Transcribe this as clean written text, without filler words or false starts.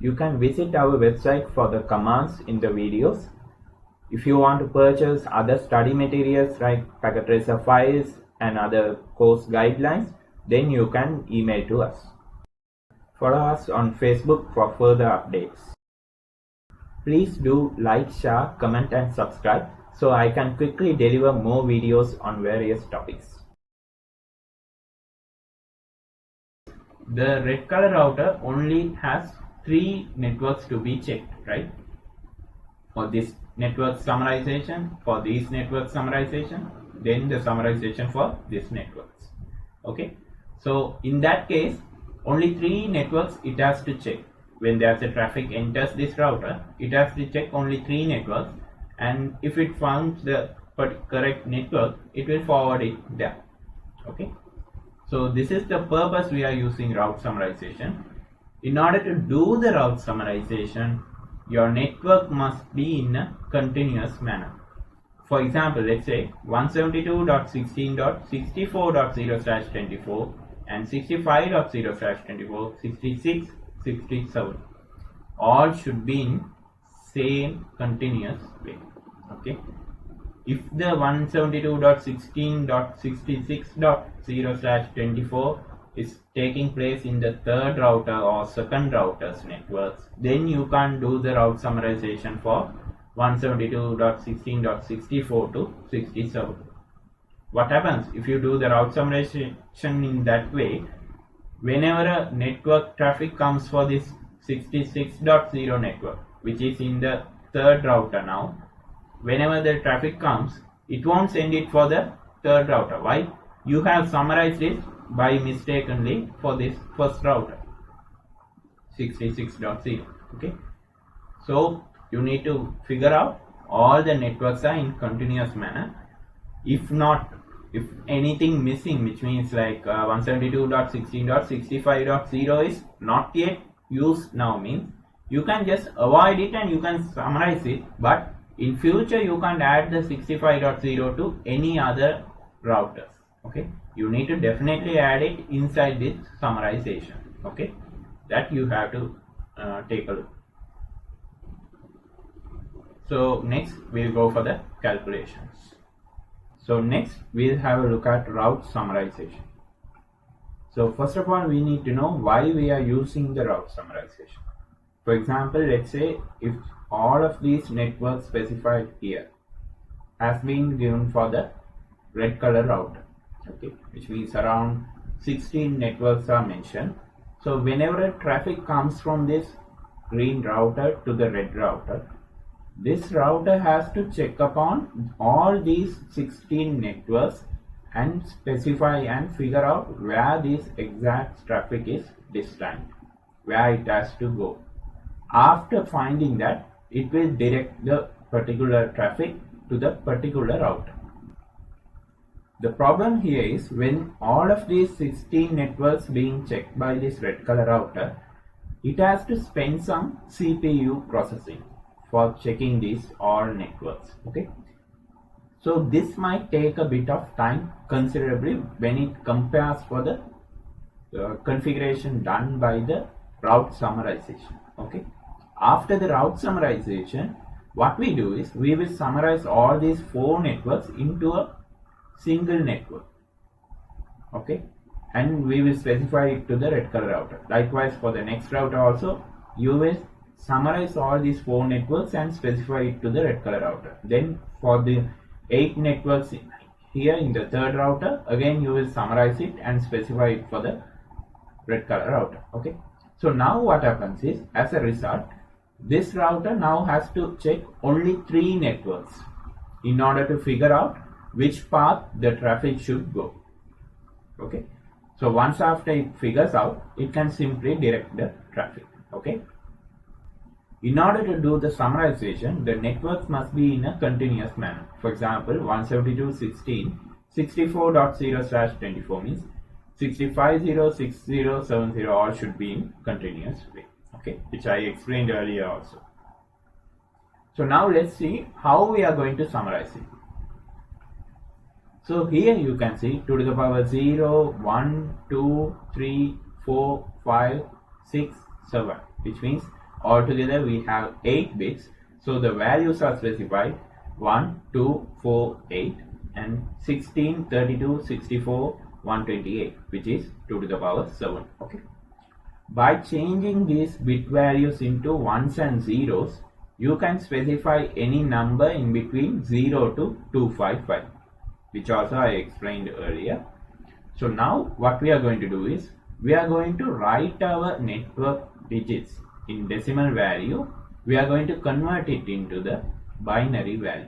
You can visit our website for the commands in the videos. If you want to purchase other study materials like packet tracer files and other course guidelines, then you can email to us. Follow us on Facebook for further updates. Please do like, share, comment and subscribe so I can quickly deliver more videos on various topics. The red color router only has 3 networks to be checked, right? For this network summarization, for this network summarization, then the summarization for this networks. Okay, so in that case, only 3 networks it has to check. When there's a traffic enters this router, it has to check only 3 networks, and if it finds the correct network, it will forward it there. Okay, so this is the purpose we are using route summarization. In order to do the route summarization, your network must be in a continuous manner. For example, let's say 172.16.64.0/24 and 65.0/24, 66, 67 all should be in same continuous way. Okay, if the 172.16.66.0/24 is taking place in the third router or second router's networks, then you can't do the route summarization for 172.16.64 to 67. What happens if you do the route summarization in that way? Whenever a network traffic comes for this 66.0 network, which is in the third router now, whenever the traffic comes, it won't send it for the third router. Why? You have summarized it by mistakenly for this first router 66.0. Okay, so you need to figure out all the networks are in continuous manner. If not, if anything missing, which means like 172.16.65.0 is not yet used now, means you can just avoid it and you can summarize it, but in future you can't add the 65.0 to any other routers. Okay, you need to definitely add it inside this summarization. Okay, that you have to take a look. So next we'll go for the calculations. So next we'll have a look at route summarization. So first of all, we need to know why we are using the route summarization. For example, let's say if all of these networks specified here has been given for the red color router, okay, which means around 16 networks are mentioned. So whenever traffic comes from this green router to the red router, this router has to check upon all these 16 networks and specify and figure out where this exact traffic is destined, where it has to go. After finding that, it will direct the particular traffic to the particular router. The problem here is when all of these 16 networks being checked by this red color router, it has to spend some CPU processing for checking these all networks. Okay, so this might take a bit of time considerably when it compares for the configuration done by the route summarization. Okay, after the route summarization, what we do is we will summarize all these 4 networks into a single network. Okay, and we will specify it to the red color router. Likewise for the next router also, you will summarize all these 4 networks and specify it to the red color router. Then for the 8 networks here in the third router, again you will summarize it and specify it for the red color router. Okay, so now what happens is, as a result, this router now has to check only 3 networks in order to figure out which path the traffic should go. Okay, so once after it figures out, it can simply direct the traffic. Okay, in order to do the summarization, the networks must be in a continuous manner. For example, 172.16.64.0/24 means 65.0.60.70 all should be in continuous way. Okay, which I explained earlier also. So now let's see how we are going to summarize it. So here you can see 2 to the power 0, 1, 2, 3, 4, 5, 6, 7, which means altogether we have 8 bits. So the values are specified 1, 2, 4, 8 and 16, 32, 64, 128, which is 2 to the power 7. Okay. By changing these bit values into ones and zeros, you can specify any number in between 0 to 255, which also I explained earlier. So now what we are going to do is, we are going to write our network digits in decimal value. We are going to convert it into the binary value.